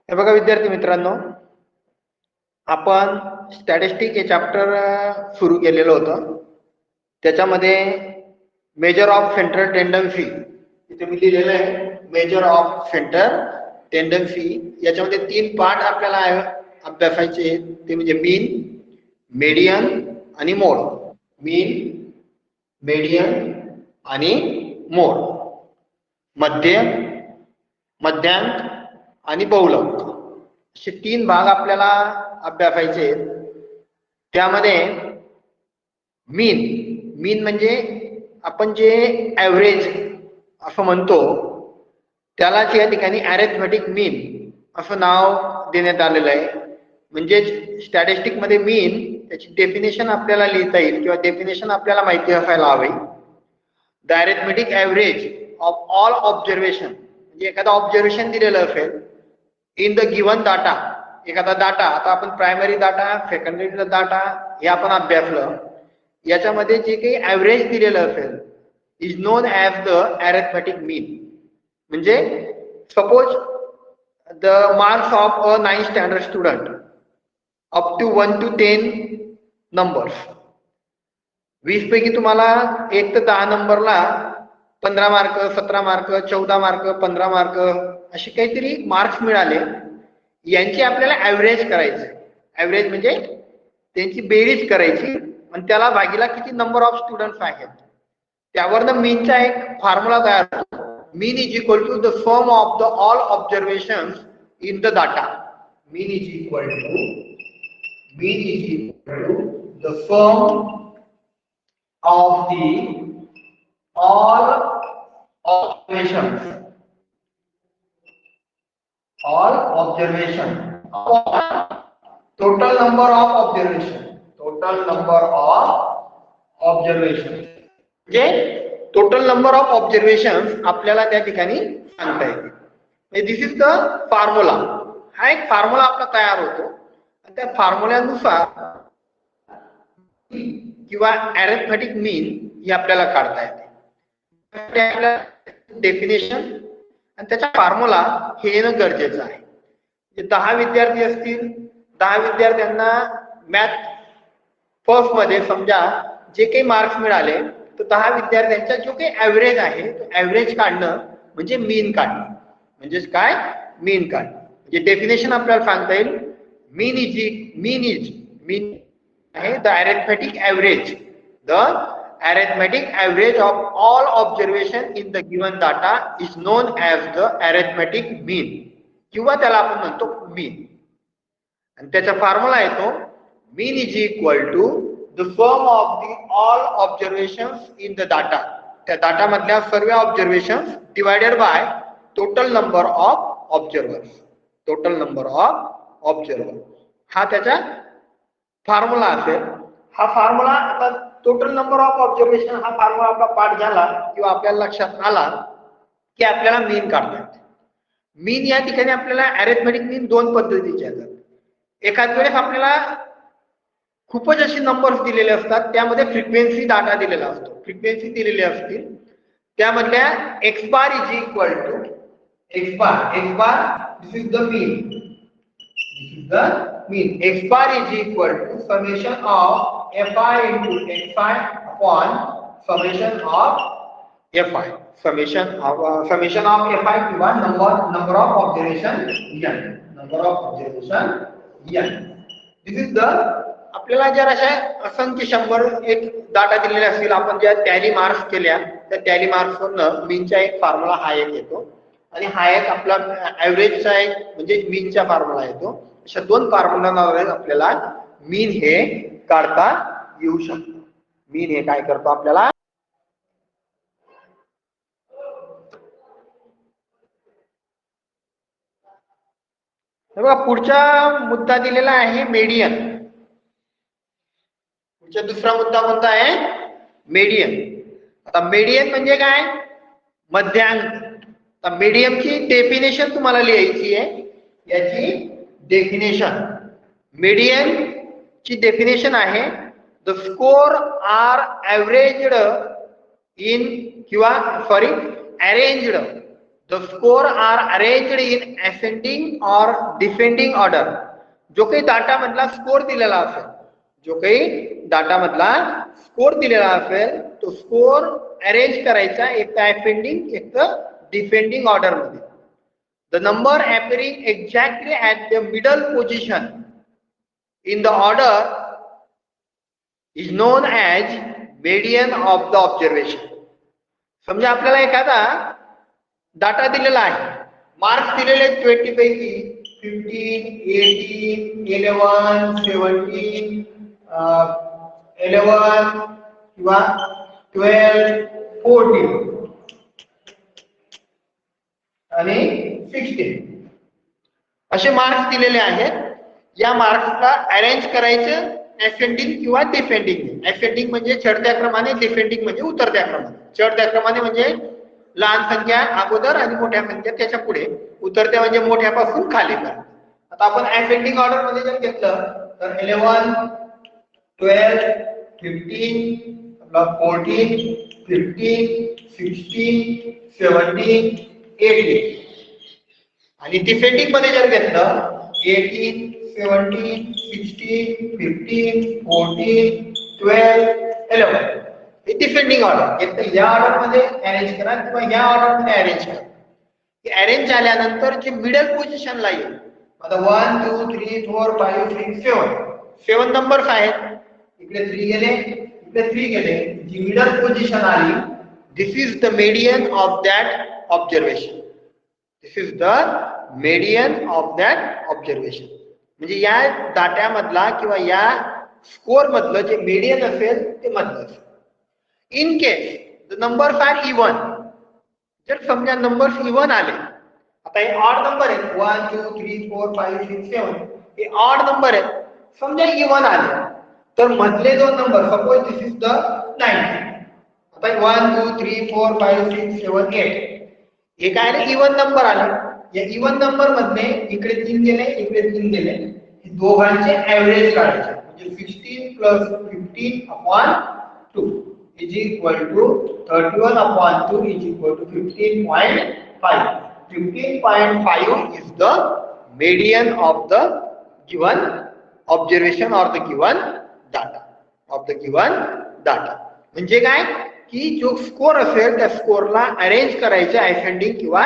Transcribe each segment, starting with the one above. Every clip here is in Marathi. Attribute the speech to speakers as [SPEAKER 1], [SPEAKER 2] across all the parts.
[SPEAKER 1] हे बघा विद्यार्थी मित्रांनो, आपण स्टॅटिस्टिक हे चॅप्टर सुरू केलेलं होतं. त्याच्यामध्ये मेजर ऑफ सेंट्रल टेंडन्सी इथे मी लिहिलेलं आहे. मेजर ऑफ सेंट्रल टेंडन्सी याच्यामध्ये 3 पार्ट आपल्याला अभ्यासायचे. ते म्हणजे मीन, मेडियन आणि मोड. मीन, मेडियन आणि मोड. मध्य, मध्यांक आणि बहुलक असे 3 भाग आपल्याला अभ्यासायचे आहेत. त्यामध्ये मीन म्हणजे आपण जे ॲव्हरेज असं म्हणतो त्यालाच या ठिकाणी अरिथमेटिक मीन असं नाव देण्यात आलेलं आहे. म्हणजे स्टॅटिस्टिक मध्ये मीन त्याची डेफिनेशन आपल्याला लिहिता येईल किंवा डेफिनेशन आपल्याला माहिती असायला हवी. The arithmetic average of all observation, म्हणजे एखादा ऑब्झर्वेशन दिलेलं असेल इन द गिव्हन डाटा, एखादा डाटा, आता आपण प्रायमरी डाटा, सेकंडरी डाटा हे आपण अभ्यासलं. याच्यामध्ये जे काही ॲव्हरेज दिलेलं असेल is known as the arithmetic mean. म्हणजे suppose the marks of a 9th standard student up to 1 to 10 numbers. 20 पैकी तुम्हाला 1 ते 10 नंबरला 15 मार्क, 17 मार्क, 14 मार्क, 15 मार्क असे काहीतरी मार्क्स मिळाले. यांची आपल्याला ॲव्हरेज करायची. ॲव्हरेज म्हणजे त्यांची बेरीज करायची आणि त्याला भागीला किती नंबर ऑफ स्टुडंट्स आहेत त्यावरनं मीनचा एक फॉर्म्युला तयार होतो. Mean is equal to the sum of the all observations in the data. Mean is equal to the sum of the all observation total number of observation म्हणजे टोटल नंबर ऑफ ऑब्झर्वेशन आपल्याला त्या ठिकाणी सांगता येते. This is the formula. हा एक फॉर्म्युला आपला तयार होतो आणि त्या फॉर्म्युल्यानुसार किंवा अरिथमेटिक मीन ही आपल्याला काढता येते. डेफिनेशन आणि त्याचा फॉर्म्युला हे येणं गरजेचं आहे. 10 विद्यार्थी असतील, 10 विद्यार्थ्यांना मॅथ फर्स्ट मध्ये समजा जे काही मार्क्स मिळाले तर 10 विद्यार्थ्यांचा जो काही ॲव्हरेज आहे तो ॲव्हरेज काढणं म्हणजे मीन काढणं. म्हणजेच काय? मीन काढणं. म्हणजे डेफिनेशन आपल्याला सांगता येईल. मीन आहे the arithmetic average. The arithmetic average of all observation in the given data is known as the arithmetic mean किंवा त्याला आपण म्हणतो मीन. आणि त्याचा फॉर्म्युला येतो mean is equal to the sum of the all observations in the data. त्या डाटा मधल्या सर्व observations divided by total number of observers. हा त्याचा फॉर्म्युला असेल. हा फॉर्म्युला आता टोटल नंबर ऑफ ऑब्झर्वेशन हा फॉर्म्युला आपला पाठ झाला किंवा आपल्याला लक्षात आला की आपल्याला मीन काढता येते. मीन या ठिकाणी आपल्याला अरिथमेटिक मीन 2 पद्धतीचे येतात. एखाद्या वेळेस आपल्याला खूपच असे नंबर्स दिलेले असतात, त्यामध्ये फ्रिक्वेन्सी डाटा दिलेला असतो. फ्रिक्वेन्सी दिलेली असतील त्यामधल्या X bar is equal to X bar this is the mean. X bar is equal to summation of fi into xi upon summation of fi. Summation of fi किंवा number of observation n. This is the आपल्याला जर अशा असंख्य 100 एक डाटा दिलेले असतील, आपण ज्या टॅली मार्क्स केल्या त्या टॅली मार्क्स वरनं मीनचा एक फॉर्म्युला हा एक येतो आणि हा एक आपला ॲव्हरेजचा एक म्हणजे मीनचा फॉर्म्युला येतो. अशा 2 फॉर्म्युलांवरून आपल्याला मीन हे काढता येऊ शकतं. मीन हे काय करतो आपल्याला बघा. पुढचा मुद्दा दिलेला आहे मेडियन. पुढचा दुसरा मुद्दा कोणता आहे? मेडियन. आता मेडियन म्हणजे काय? मध्यांक. आता मेडियनची डेफिनेशन तुम्हाला लिहायची आहे. याची डेफिनेशन, मीडियन ची डेफिनेशन आहे the score are averaged in किंवा arranged the score are arranged in ascending और डिसेंडिंग ऑर्डर. जो काही डाटा मधला स्कोर दिलेला असेल, जो काही डाटा मधला स्कोर दिलेला असेल, तो स्कोर अरेंज करायचा एक तर असेंडिंग एक तर डिसेंडिंग ऑर्डर मध्ये. The number appearing exactly at the middle position in the order is known as median of the observation. समजा आपल्याला एखादा डाटा दिलेला आहे, मार्क्स दिलेले 20 पैकी 15, 18, 11, 17, 11 किंवा 12, 14 आणि 16 असे मार्क्स दिलेले आहेत. या मार्क्सला अरेंज करायचं असेंडिंग किंवा डिसेंडिंग. असेंडिंग म्हणजे चढत्या क्रमाने, डिसेंडिंग म्हणजे उतरत्या क्रमाने. चढत्या क्रमाने म्हणजे लहान संख्या अगोदर आणि मोठ्या संख्या त्याच्या पुढे, उतरत्या म्हणजे मोठ्यापासून खाली. आता आपण असेंडिंग ऑर्डर मध्ये जर घेतलं तर 11, 12, 15, 14, 15, 16, 17, 18. आणि डिसेंडिंग मध्ये जर घेतलं 18, 17, 16, 15, 14, 12, 11. हे डिसेंडिंग ऑर्डर. एक तर या ऑर्डर मध्ये अरेंज करा किंवा या ऑर्डर मध्ये अरेंज करा. अरेंज झाल्यानंतर जे मिडल पोझिशनला येईल, आता 1, 2, 3, 4, 5, 6, 7 7 नंबर्स आहेत. इकडे 3 गेले, इकडे 3 गेले. जी मिडल पोझिशन आली, this is the median of that observation. This is the median of that observation. म्हणजे या डाट्यामधला किंवा या स्कोर मधलं जे मीडियन असेल ते मधलं असेल. In case the numbers are even, जर समजा नंबर्स इवन आले, आता हे ऑड नंबर आहेत 1, 2, 3, 4, 5, 6, 7 हे ऑड नंबर आहेत. समजा इवन आले तर मधले दोन number, suppose this is the 9, आता 1, 2, 3, 4, 5, 6, 7, 8 हे काय ना इवन नंबर आले. या इवन नंबर मध्ये इकडे 3 गेले, इकडे 3 गेले. हे दोघांचे ऍव्हरेज काढायचे. म्हणजे 16 plus 15 upon 2 is equal to 31 upon 2 is equal to 15.5. 15.5 is the median of the given observation or the given data. Of the given data. म्हणजे काय की जो स्कोर असेल त्या स्कोरला अरेंज करायचे असेंडिंग किंवा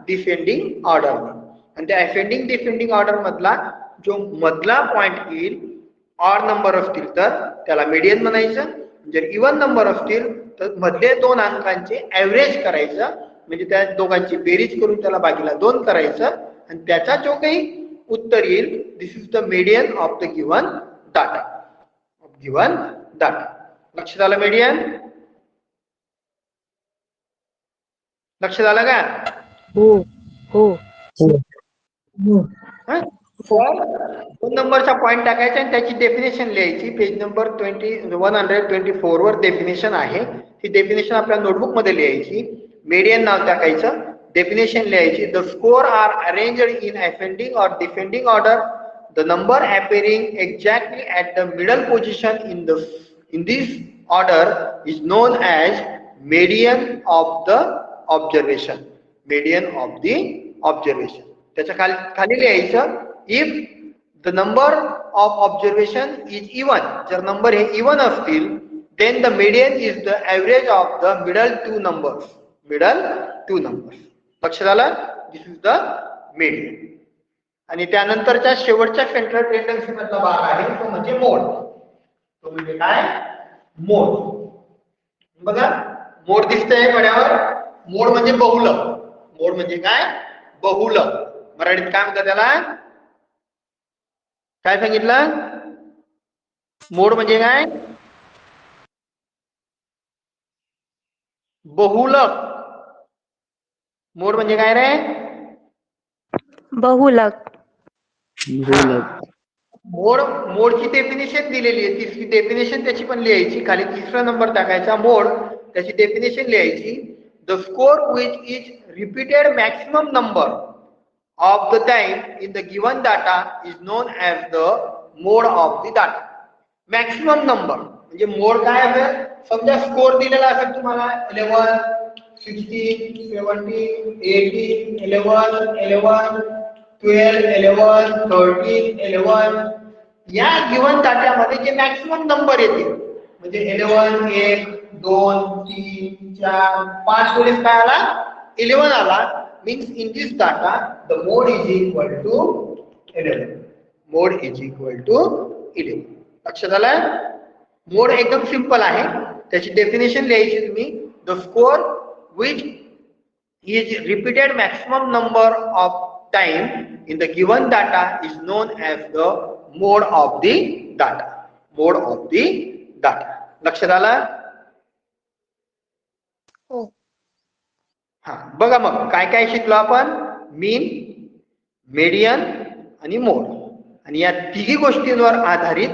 [SPEAKER 1] डिसेंडिंग ऑर्डर मध्ये. आणि त्या असेंडिंग डिसेंडिंग ऑर्डर मधला जो मधला पॉइंट येईल, ऑड नंबर असतील तर त्याला मीडियन म्हणायचं. जर इवन नंबर असतील तर मधले दोन अंकांचे ऍव्हरेज करायचं. म्हणजे त्या दोघांची बेरीज करून त्याला बाकीला 2 करायचं आणि त्याचा जो काही उत्तर येईल, this is the median of the given data. Given data. लक्षात आलं मीडियन? लक्षात आलं का?
[SPEAKER 2] हो हो.
[SPEAKER 1] दोन नंबरचा पॉइंट टाकायचा आणि त्याची डेफिनेशन लिहायची. पेज नंबर 124 वर डेफिनेशन आहे. ही डेफिनेशन आपल्या नोटबुक मध्ये लिहायची. मीडियन नाव टाकायचं, डेफिनेशन लिहायची. The score are arranged in ascending और descending order. The number appearing exactly at the middle position in this order is known as median of the observation. Median of the observation. त्याच्या खाली लिहायचं, if the number of observation is even. जर नंबर हे इवन असतील, then the median is the average of the middle 2 numbers. Middle 2 numbers. लक्षात आलं? This is the median. आणि त्यानंतरच्या शेवटच्या सेंट्रल टेंडन्सी मधला भाग आहे तो म्हणजे मोड. तो म्हणजे काय? मोड. बघा मोड दिसतंय पड्यावर. मोड म्हणजे बहुलक. मोड म्हणजे काय? बहुलक. मराठीत काय म्हणतात त्याला? काय सांगितलं? मोड म्हणजे काय? बहुलक. मोड म्हणजे काय रे?
[SPEAKER 2] बहुलक.
[SPEAKER 1] मोडची डेफिनेशन दिलेली आहे. तिसरी डेफिनेशन त्याची पण लिहायची. खाली तिसरा नंबर टाकायचा मोड, त्याची डेफिनेशन लिहायची. The score which is repeated maximum number of the time in the given data is known as the mode of the data. maximum number म्हणजे मोड काय असेल? समजा स्कोर दिलेला असेल तुम्हाला 11, 16, 17, 18, 11, 11, 12, 11, 13, 11 या गिवन डाटामध्ये जे मॅक्सिमम नंबर येतील म्हणजे 11, 1, 2, 3, 4, 5 वेळेस काय आला 11 आला means in this data the mode is equal to 11. Mode is equal to 11. लक्षात आलं? मोड एकदम सिंपल आहे त्याची डेफिनेशन लिहायची तुम्ही the score which is repeated maximum number of time in the given data is known as the mode of the data. Mode of the data. लक्षात आलं?
[SPEAKER 2] हो.
[SPEAKER 1] हा बघा मग काय काय शिकलो आपण मीन मेडियन आणि मोड आणि या तिघी गोष्टींवर आधारित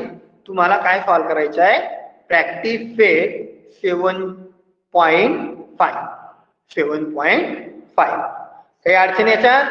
[SPEAKER 1] तुम्हाला काय सॉल्व करायचं आहे प्रॅक्टिस फेट 7.5 7.5 काही अडचण याच्यात